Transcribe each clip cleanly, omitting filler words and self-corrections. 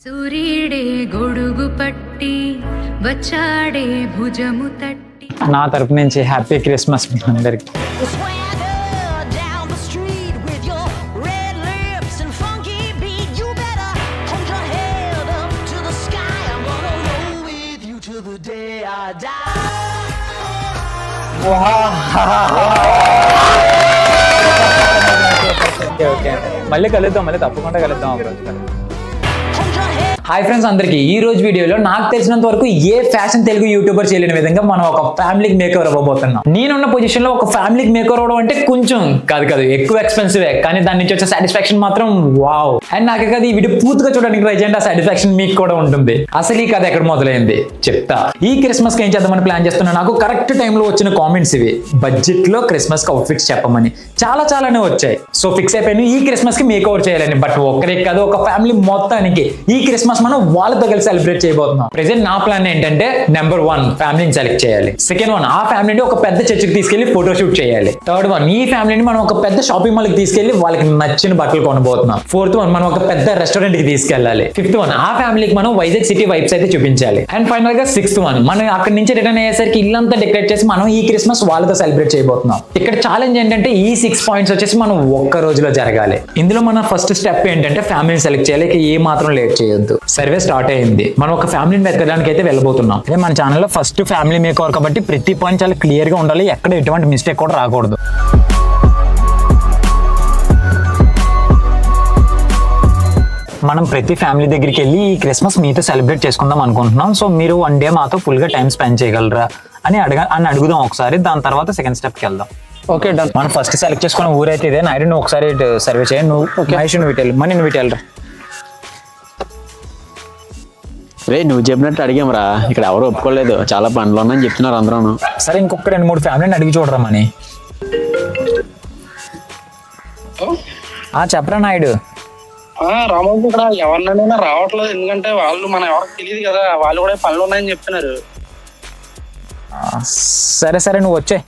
సూర్యుడే గొడుగు పట్టి వచ్చాడే భుజము తట్టి. నా తరపు నుంచి హ్యాపీ క్రిస్మస్ మీ అందరికి. మళ్ళీ కలుద్దాం, మళ్ళీ తప్పకుండా కలుద్దాం. హాయ్ ఫ్రెండ్స్ అందరికీ, ఈ రోజు వీడియోలో నాకు తెలిసినంత వరకు ఏ ఫ్యాషన్ తెలుగు యూట్యూబర్ చేయలేని విధంగా మనం ఒక ఫ్యామిలీకి మేకవర్ అవ్వబోతున్నాం. నేనున్న పొజిషన్ లో ఒక ఫ్యామిలీకి మేకవర్ అవ్వడం అంటే కొంచెం కాదు ఎక్కువ ఎక్స్పెన్సివే, కానీ దాని నుంచి వచ్చే సాటిస్ఫాక్షన్ మాత్రం వావ్. అండ్ నాకే కాదు ఈ వీడియో పూర్తిగా చూడడానికి ట్రై చేయండి, ఆ సాటిస్ఫాక్షన్ మీకు కూడా ఉంటుంది. అసలు ఈ కథ ఎక్కడ మొదలైంది చెప్తా. ఈ క్రిస్మస్ కి ఏం చేద్దామని ప్లాన్ చేస్తున్నా, నాకు కరెక్ట్ టైంలో వచ్చిన కామెంట్స్ ఇవి. బడ్జెట్ లో క్రిస్మస్ కి అవుట్ఫిట్స్ చెప్పమని చాలానే వచ్చాయి. సో ఫిక్స్ అయిపోయాను ఈ క్రిస్మస్ కి మేకవర్ చేయాలని. బట్ ఒక్కరికి కాదు, ఒక ఫ్యామిలీ మొత్తానికి ఈ క్రిస్మస్ మనం వాళ్ళతో కలిసి సెలబ్రేట్ చేయబోతున్నాం. ప్రెజెంట్ నా ప్లాన్ ఏంటంటే, నెంబర్ 1 ఫ్యామిలీని సెలెక్ట్ చేయాలి. సెకండ్ 1 ఆ ఫ్యామిలీని ఒక పెద్ద చర్చికి తీసుకెళ్లి ఫోటోషూట్ చేయాలి. థర్డ్ 1 ఈ ఫ్యామిలీని మనం ఒక పెద్ద షాపింగ్ మాల్ కి తీసుకెళ్లి వాళ్ళకి నచ్చిన బట్టలు కొనబోతున్నాం. ఫోర్త్ 1 మనం ఒక పెద్ద రెస్టారెంట్ కి తీసుకెళ్ళాలి. ఫిఫ్త్ 1 ఆ ఫ్యామిలీకి మనం వైజాగ్ సిటీ వైబ్స్ అయితే చూపించాలి. అండ్ ఫైనల్ గా సిక్స్త్ 1 మనం అక్కడి నుంచి రిటర్న్ అయ్యేసరికి ఇల్లంతా డెకరేట్ చేసి మనం ఈ క్రిస్మస్ వాళ్ళతో సెలబ్రేట్ చేయబోతున్నాం. ఇక్కడ ఛాలెంజ్ ఏంటంటే, ఈ 6 పాయింట్స్ వచ్చేసి మనం ఒక్క రోజులో జరగాలి. ఇందులో మన ఫస్ట్ స్టెప్ ఏంటంటే, ఫ్యామిలీని సెలెక్ట్ చేయాలి. ఏ మాత్రం లేట్ చేయొద్దు. సర్వే స్టార్ట్ అయింది, మనం ఒక ఫ్యామిలీని వెతకడానికి అయితే వెళ్ళబోతున్నాం. అదే మన ఛానల్లో ఫస్ట్ ఫ్యామిలీ మేకవర్ కాబట్టి ప్రతి పాయింట్ చాలా క్లియర్ గా ఉండాలి, ఎక్కడ ఎటువంటి మిస్టేక్ కూడా రాకూడదు. మనం ప్రతి ఫ్యామిలీ దగ్గరికి వెళ్ళి ఈ క్రిస్మస్ మీతో సెలబ్రేట్ చేసుకుందాం అనుకుంటున్నాం. సో మీరు 1 డే మాతో ఫుల్ గా టైం స్పెండ్ చేయగలరా అని అడుగుదాం ఒకసారి. దాని తర్వాత సెకండ్ స్టెప్కి వెళ్దాం. Okay done. మనం ఫస్ట్ సెలెక్ట్ చేసుకున్న ఊరైతే ఇదే. నాయుడు నువ్వు ఒకసారి సర్వే చేయండి. నువ్వు మహేష్ నువ్వు ఇటు మనీ నువ్వు ఇటు వెళ్ళరా. రే నువ్వు చెప్పినట్టు అడిగాంరా, ఇక్కడ ఎవరు ఒప్పుకోలేదు, చాలా పనులు ఉన్నాయని చెప్తున్నారు అందరూ. సరే ఇంకొక 2-3 ఫ్యామిలీని అడిగి చూడరా మని. చెప్పరా నాయుడు. రామోజీ ఇక్కడ ఎవరినైనా రావట్లేదు, ఎందుకంటే వాళ్ళు మనం ఎవరికి తెలియదు కదా, వాళ్ళు కూడా పనులు ఉన్నాయని చెప్తున్నారు. సరే నువ్వు వచ్చే.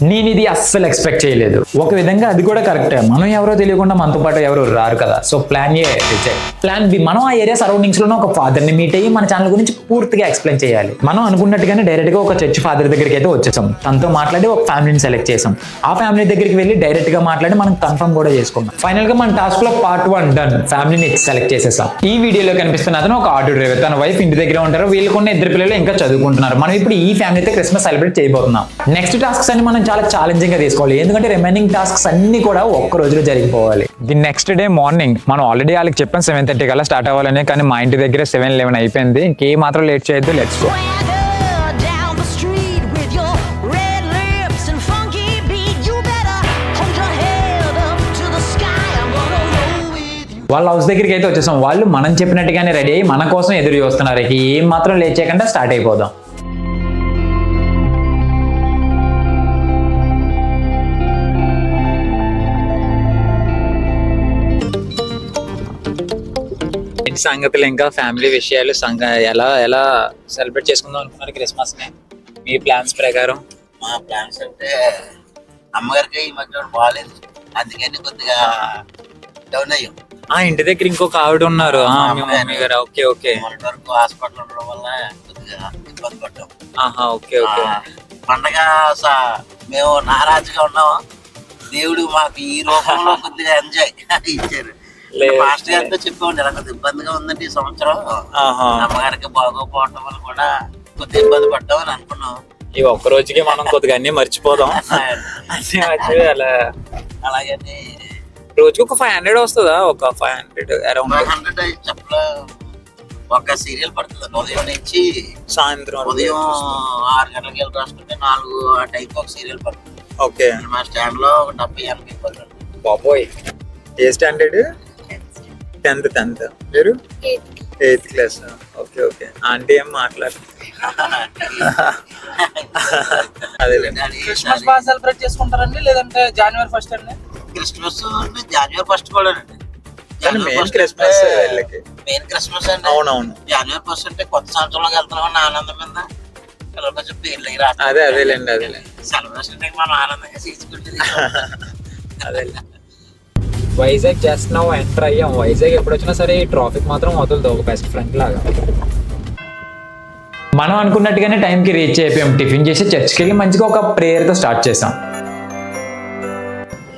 నేను ఇది అస్సలు ఎక్స్పెక్ట్ చేయలేదు. ఒక విధంగా అది కూడా కరెక్టే, మనం ఎవరో తెలియకుండా మనతో పాటు ఎవరు రారు కదా. So plan A reject. Plan B, మనం ఆ ఏరియా సరౌండింగ్స్ లోనే ఒక ఫాదర్ ని మీట్ అయ్యి మన ఛానల్ గురించి పూర్తిగా ఎక్స్ప్లెయిన్ చేయాలి. మనం అనుకున్నట్టుగానే డైరెక్ట్ గా ఒక చర్చ్ ఫాదర్ దగ్గరికి అయితే వచ్చేసాం. తనతో మాట్లాడి ఒక ఫ్యామిలీని సెలెక్ట్ చేసాం. ఆ ఫ్యామిలీ దగ్గరికి వెళ్ళి డైరెక్ట్ గా మాట్లాడి మనం కన్ఫర్మ్ కూడా చేసుకున్నాం. ఫైనల్ గా మన టాస్క్ లో పార్ట్ 1 డన్. ఫ్యామిలీని సెలెక్ట్ చేసేసాం. ఈ వీడియోలో కనిపిస్తున్న అతను ఒక ఆటో డ్రైవర్, తన వైఫ్ ఇంటి దగ్గర ఉంటారు. వీళ్ళకున్న 2 పిల్లలు ఇంకా చదువుకుంటున్నారు. మనం ఇప్పుడు ఈ ఫ్యామిలీతో క్రిస్మస్ సెలబ్రేట్ చేయబోతున్నాం. నెక్స్ట్ టాస్క్స్ అన్ని మనం చాలా ఛాలెంజింగ్ గా తీసుకోవాలి, ఎందుకంటే రిమైనింగ్ టాస్క్స్ అన్ని కూడా ఒక్క రోజులో జరిగిపోవాలి. ది నెక్స్ట్ డే మార్నింగ్ మనం ఆల్రెడీ వాళ్ళకి చెప్పాం 7:30 కల్లా స్టార్ట్ అవ్వాలని, కానీ మా ఇంటి దగ్గర 7:11 అయిపోయింది. ఇంకే మాత్రం లేట్ చేయొద్దు. Let's go. వాళ్ళ హౌస్ దగ్గరికి అయితే వచ్చేసాం. వాళ్ళు మనం చెప్పినట్టుగానే రెడీ అయ్యి మన కోసం ఎదురు చూస్తున్నారు. ఏం మాత్రం లేట్ చేయకుండా స్టార్ట్ అయిపోదాం. సంగతులు ఇంకా ఫ్యామిలీ విషయాలు ఎలా సెలబ్రేట్ చేసుకుందాం అనుకున్నారు క్రిస్మస్ ని మీ ప్లాన్స్ ప్రకారం? మా ప్లాన్స్ అంటే, అమ్మగారికి ఈ మధ్య బాగాలేదు, అందుకని కొద్దిగా డౌన్ అయ్యాం. ఇంటి దగ్గర ఇంకొక ఆవిడ ఉన్నారు, మమ్మీ గారు. ఓకే మొన్నటి వరకు హాస్పిటల్ ఉండడం వల్ల కొద్దిగా ఇబ్బంది పడ్డాం. ఓకే పండగ మేము నారాజుగా ఉన్నాము, దేవుడు మాకు ఈ రూపంలో కొద్దిగా ఎంజాయ్ ఇచ్చారు. మాస్టర్ గారితో చెప్పండి, ఇలా కొద్దిగా ఇబ్బందిగా ఉందండి ఈ సంవత్సరం, అమ్మగారికి బాగోపోవడం వల్ల కూడా కొద్దిగా ఇబ్బంది పడ్డాం అని అనుకున్నాం. ఈ ఒక్క రోజుకి మనం కొద్దిగా అన్ని మర్చిపోదాం. అలాగని రోజుకి ఒక 500 వస్తుందా? ఒక 500 అరౌండ్ 500 చెప్పలే. ఒక సీరియల్ పడుతుంది ఉదయం నుంచి సాయంత్రం. ఉదయం 6 గంటలకి వెళ్ళి రాసుకుంటే 4 ఆ టైప్ ఒక సీరియల్ పడుతుంది. ఓకే. మా స్టాండ్ లో 70-80 పడుతుంది. బాబోయ్, ఏ స్టాండర్డ్? 10th. మీరు 8th క్లాస్. ఓకే. ఆంటీ ఏం మాట్లాడు. అదే క్రిస్మస్ బాగా సెలబ్రేట్ చేసుకుంటారండి, లేదంటే జనవరి 1 అండి? క్రిస్మస్ అంటే జనవరి 1 కూడా అండి. మెయిన్ క్రిస్మస్ అండి. అవునవును. జనవరి 1 అంటే కొత్త సంవత్సరంలోకి వెళ్తున్నాం అన్న ఆనందం మీద కొంచెం పేర్లకి రా. అదేలేండి. సెలబ్రేషన్ మనం ఆనందంగా చేసుకుంటుంది. అదే వైజాగ్ జస్ట్ నౌ ఎంటర్ అయ్యాం. వైజాగ్ ఎప్పుడు వచ్చినా సరే ఈ ట్రాఫిక్ మాత్రం వదులుతుంది ఒక బెస్ట్ ఫ్రెండ్ లాగా. మనం అనుకున్నట్టుగానే టైంకి రీచ్ అయిపోయాం. టిఫిన్ చేసి చర్చ్కి వెళ్ళి మంచిగా ఒక ప్రేయర్తో స్టార్ట్ చేసాం.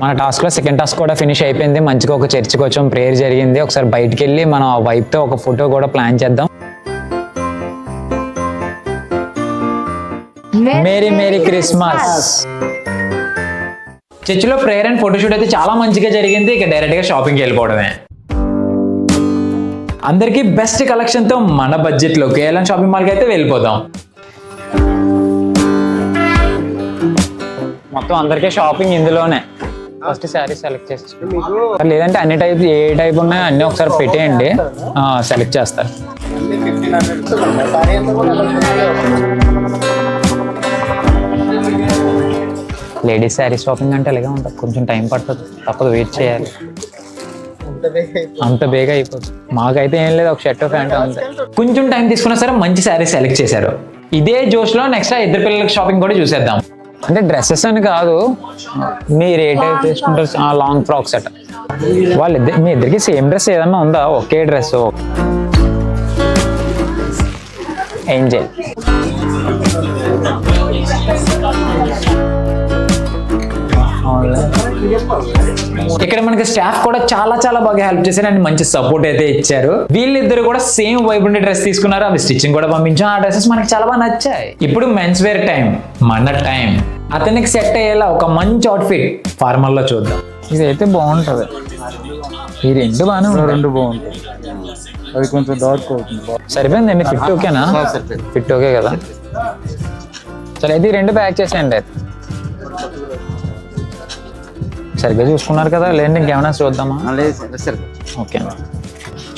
మన టాస్క్లో సెకండ్ టాస్క్ కూడా ఫినిష్ అయిపోయింది. మంచిగా ఒక చర్చ్కి వచ్చాం, ప్రేయర్ జరిగింది. ఒకసారి బయటికి వెళ్ళి మనం ఆ వైఫ్తో ఒక ఫోటో కూడా ప్లాన్ చేద్దాం. Merry merry Christmas. చర్చిలో ప్రేయర్ అండ్ ఫోటోషూట్ అయితే చాలా మంచిగా జరిగింది. ఇక డైరెక్ట్గా షాపింగ్కి వెళ్ళిపోవడమే. అందరికీ బెస్ట్ కలెక్షన్తో మన బడ్జెట్లో కేఎల్ఎన్ షాపింగ్ మాల్కి అయితే వెళ్ళిపోదాం. మొత్తం అందరికీ షాపింగ్ ఇందులోనే. ఫస్ట్ శారీ సెలెక్ట్ చేసి లేదంటే అన్ని టైప్ ఏ టైప్ ఉన్నాయో అన్నీ ఒకసారి పెట్టేయండి, సెలెక్ట్ చేస్తారు. లేడీస్ శారీ షాపింగ్ అంటే ఇలాగే ఉంటుంది, కొంచెం టైం పడుతుంది, తప్పదు, వెయిట్ చేయాలి. అంత బేగా అయిపోతుంది. మాకైతే ఏం లేదు, ఒక షర్ట్ ప్యాంట్ అంతే. కొంచెం టైం తీసుకున్నా సరే మంచి శారీ సెలెక్ట్ చేశారు. ఇదే జోష్లో నెక్స్ట్ ఇద్దరు పిల్లలకి షాపింగ్ కూడా చూసేద్దాం. అంటే డ్రెస్సెస్ అని కాదు, మీరు ఏ టైప్ తీసుకుంటారు, లాంగ్ ఫ్రాక్ సెట్. వాళ్ళిద్దరు మీ ఇద్దరికి సేమ్ డ్రెస్ ఏదన్నా ఉందా? ఒకే డ్రెస్ ఏంజల్. ఇక్కడ మనకి స్టాఫ్ కూడా చాలా చాలా బాగా హెల్ప్ చేశారు అండ్ మంచి సపోర్ట్ అయితే ఇచ్చారు. వీళ్ళిద్దరు కూడా సేమ్ వైబ్ ఉండే డ్రెస్ తీసుకున్నారు, అవి స్టిచ్చింగ్ కూడా పంపించాం. ఆ డ్రెస్సెస్ మనకి చాలా బాగా నచ్చాయి. ఇప్పుడు మెన్స్ వేర్ టైం, మన టైం. అతనికి సెట్ అయ్యేలా ఒక మంచి అవుట్ఫిట్ ఫార్మల్ లో చూద్దాం. ఇది అయితే బాగుంటది. ఈ రెండు బాగానే రెండు బాగుంటాయి, అది కొంచెం డార్క్ అవుతుంది. సరిపోయిందండి, ఫిట్ ఓకేనా? ఫిట్ ఓకే కదా? సరే అయితే ఈ రెండు ప్యాక్ చేసేయండి. సరిగ్గా చూసుకున్నారు కదా, లేదంటే ఇంకేమైనా చూద్దామా? ఓకే.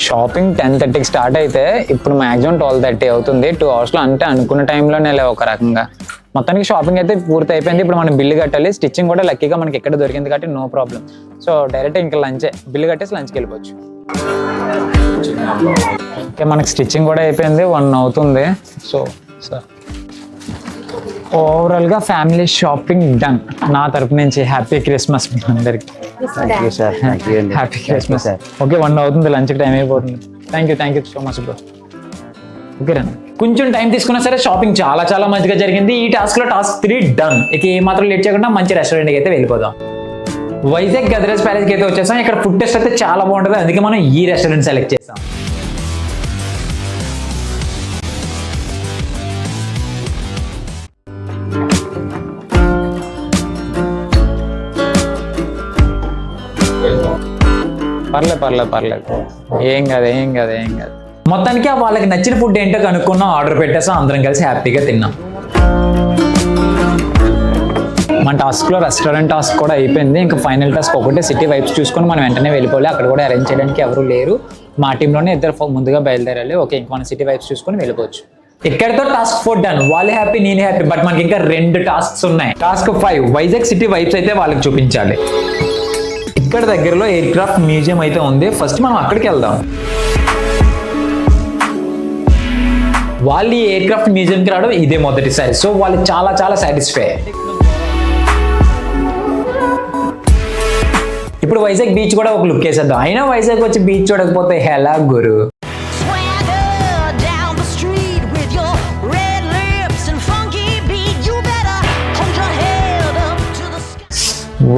షాపింగ్ 10:30కి స్టార్ట్ అయితే ఇప్పుడు మ్యాక్సిమం 12:30 అవుతుంది. 2 అవర్స్లో అంటే అనుకున్న టైంలోనే లే ఒక రకంగా. మొత్తానికి షాపింగ్ అయితే పూర్తి అయిపోయింది. ఇప్పుడు మనం బిల్లు కట్టాలి. స్టిచ్చింగ్ కూడా లక్కీగా మనకి ఎక్కడ దొరికింది కాబట్టి నో ప్రాబ్లం. సో డైరెక్ట్ ఇంకా లంచే, బిల్లు కట్టేసి లంచ్కి వెళ్ళిపోవచ్చు. ఓకే, మనకి స్టిచ్చింగ్ కూడా అయిపోయింది, 1 అవుతుంది. సో సార్ ఓవరాల్ గా ఫ్యామిలీ షాపింగ్ డన్. నా తరపు నుంచి హ్యాపీ క్రిస్మస్ మీ అందరికి. Happy Christmas. ఓకే, 1 అవుతుంది, లంచ్ టైం అయిపోతుంది. Thank you so much bro. Okay రండి. కొంచెం టైం తీసుకున్నా సరే షాపింగ్ చాలా చాలా మంచిగా జరిగింది. ఈ టాస్క్ లో టాస్క్ 3 డన్. ఇక ఏ మాత్రం లేట్ చేయకుండా మంచి రెస్టారెంట్కి అయితే వెళ్ళిపోదాం. వైజాగ్ గద్రేజ్ ప్యాలెస్కి అయితే వచ్చేసాం. ఇక్కడ ఫుడ్ టెస్ట్ అయితే చాలా బాగుంటుంది, అందుకే మనం ఈ రెస్టారెంట్ సెలెక్ట్ చేస్తాం. పర్లేదు, ఏం కాదు. మొత్తానికి వాళ్ళకి నచ్చిన ఫుడ్ ఏంటో కనుక్కున్నాం, ఆర్డర్ పెట్టేసాం, అందరం కలిసి హ్యాపీగా తిన్నాం. మన టాస్క్లో రెస్టారెంట్ టాస్క్ కూడా అయిపోయింది. ఇంకా ఫైనల్ టాస్క్ ఒకటే, సిటీ వైబ్స్ చూసుకొని మనం వెంటనే వెళ్ళిపోవాలి. అక్కడ కూడా అరేంజ్ చేయడానికి ఎవరు లేరు, మా టీంలోనే ఇద్దరు ముందుగా బయలుదేరాలి. ఓకే, ఇంక మనం సిటీ వైబ్స్ చూసుకొని వెళ్ళిపోవచ్చు. ఇక్కడతో టాస్క్ 4 డన్. వాళ్ళు హ్యాపీ, నేను హ్యాపీ. బట్ మనకి ఇంకా 2 టాస్క్స్ ఉన్నాయి. టాస్క్ 5 వైజాగ్ సిటీ వైబ్స్ అయితే వాళ్ళకి చూపించాలి. ఇక్కడ దగ్గరలో ఎయిర్ క్రాఫ్ట్ మ్యూజియం అయితే ఉంది. ఫస్ట్ మనం అక్కడికి వెళ్దాం. వాళ్ళు ఈ ఎయిర్ క్రాఫ్ట్ మ్యూజియంకి రావడం ఇదే మొదటిసారి, సో వాళ్ళు చాలా చాలా సాటిస్ఫై. ఇప్పుడు వైజాగ్ బీచ్ కూడా ఒక లుక్ వేసేద్దాం. అయినా వైజాగ్ వచ్చి బీచ్ చూడకపోతే ఎలా గురు.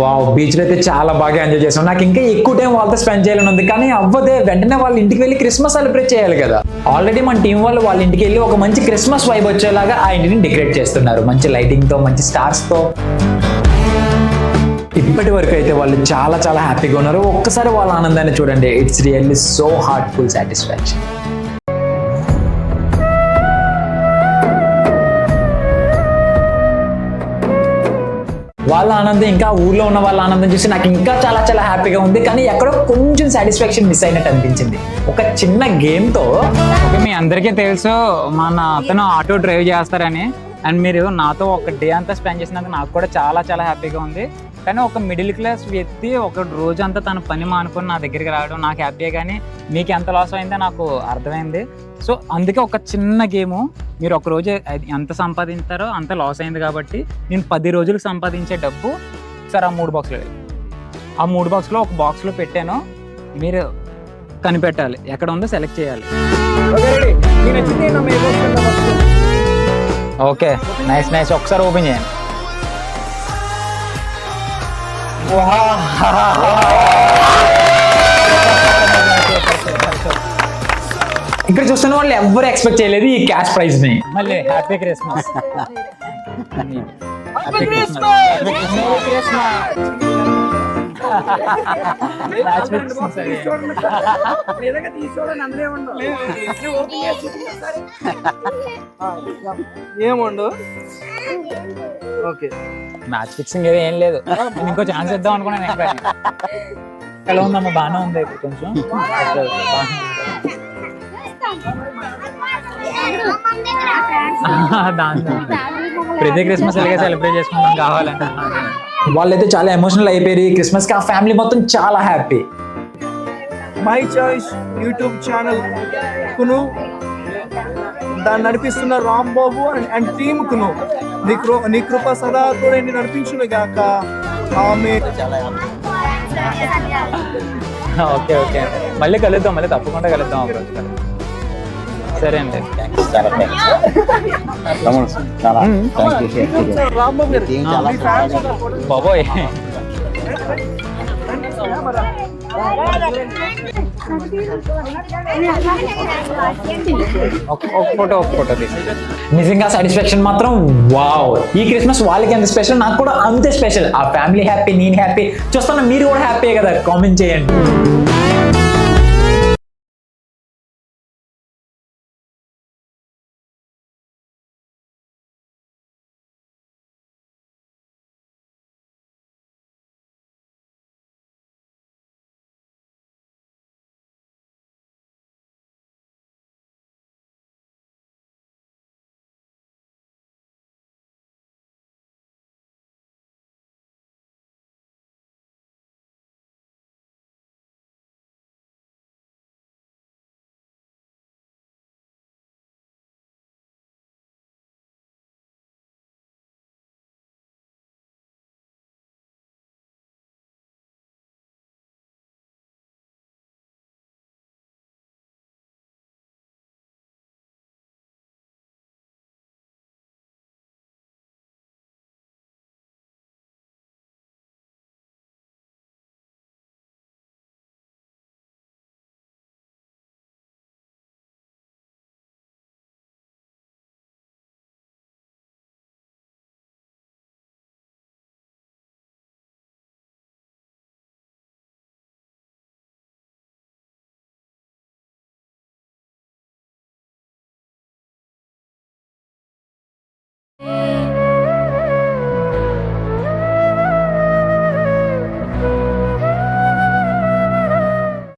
వావ్, బీచ్లో అయితే చాలా బాగా ఎంజాయ్ చేసాం. నాకు ఇంకా ఎక్కువ టైం వాళ్ళతో స్పెండ్ చేయాలని ఉంది, కానీ అవ్వదే. వెంటనే వాళ్ళ ఇంటికి వెళ్ళి క్రిస్మస్ సెలబ్రేట్ చేయాలి కదా. ఆల్రెడీ మన టీం వాళ్ళు వాళ్ళ ఇంటికి వెళ్ళి ఒక మంచి క్రిస్మస్ వైబ్ వచ్చేలాగా ఆ ఇంటిని డెకరేట్ చేస్తున్నారు, మంచి లైటింగ్తో, మంచి స్టార్స్తో. ఇప్పటి వరకు అయితే వాళ్ళు చాలా చాలా హ్యాపీగా ఉన్నారు. ఒక్కసారి వాళ్ళ ఆనందాన్ని చూడండి. It's really so heartful satisfaction. వాళ్ళ ఆనందం ఇంకా ఊర్లో ఉన్న వాళ్ళ ఆనందం చూసి నాకు ఇంకా చాలా చాలా హ్యాపీగా ఉంది. కానీ ఎక్కడో కొంచెం సాటిస్ఫాక్షన్ మిస్ అయినట్టు అనిపించింది ఒక చిన్న గేమ్తో. మీ అందరికీ తెలుసు మన అతను ఆటో డ్రైవ్ చేస్తారని, అండ్ మీరు నాతో ఒక డే అంతా స్పెండ్ చేసినందుకు నాకు కూడా చాలా చాలా హ్యాపీగా ఉంది. కానీ ఒక మిడిల్ క్లాస్ వ్యక్తి ఒక రోజంతా తన పని మానుకొని నా దగ్గరికి రావడం నాకు హ్యాపీయే. కానీ మీకు ఎంత లాస్ అయిందో నాకు అర్థమైంది. సో అందుకే ఒక చిన్న గేము, మీరు ఒక రోజు ఎంత సంపాదించారో అంత లాస్ అయింది కాబట్టి నేను 10 రోజులకు సంపాదించే డబ్బు సార్ ఆ 3 బాక్సులు ఆ 3 బాక్స్లో ఒక బాక్స్లో పెట్టాను, మీరు కనిపెట్టాలి ఎక్కడ ఉందో సెలెక్ట్ చేయాలి. Okay, nice nice. ఒకసారి ఓపెన్ చేయండి. ఇక్కడ చూస్తున్న వాళ్ళు ఎవ్వరు ఎక్స్పెక్ట్ చేయలేదు ఈ క్యాష్ ప్రైజ్ ని. మళ్ళీ హ్యాపీ క్రిస్మస్. ఏముండు ఓకే మ్యాచ్ ఫిక్సింగ్ ఏం లేదు. నేను ఇంకో ఛాన్స్ ఇద్దాం అనుకున్నాను. ఎలా ఉందమ్మా? బాగానే ఉంది కొంచెం. దాంతో ప్రతి క్రిస్మస్ ఇలాగే సెలబ్రేట్ చేసుకుంటాం కావాలంటే. వాళ్ళైతే చాలా ఎమోషనల్ అయిపోయారు ఈ క్రిస్మస్ కి. ఆ ఫ్యామిలీ మొత్తం చాలా happy. My choice YouTube channel కును దాన్ని నడిపిస్తున్న రాంబాబు అండ్ టీమ్ కును నీ కృప సదా తోడని నడిపించును గాక. ఆమె ఓకే ఓకే, మళ్ళీ కలుద్దాం, మళ్ళీ తప్పకుండా కలుద్దాం ఒక రోజు. సరే అండి. రాంబాబు గారు మీ ఫ్యాన్స్ బాబోయ్, ఒక ఫోటో తీసి. నిజంగా సాటిస్ఫాక్షన్ మాత్రం వావ్. ఈ క్రిస్మస్ వాళ్ళకి ఎంత స్పెషల్, నాకు కూడా అంతే స్పెషల్. ఆ ఫ్యామిలీ హ్యాపీ, నేను హ్యాపీ. చూస్తున్నా మీరు కూడా హ్యాపీ కదా? కామెంట్ చేయండి.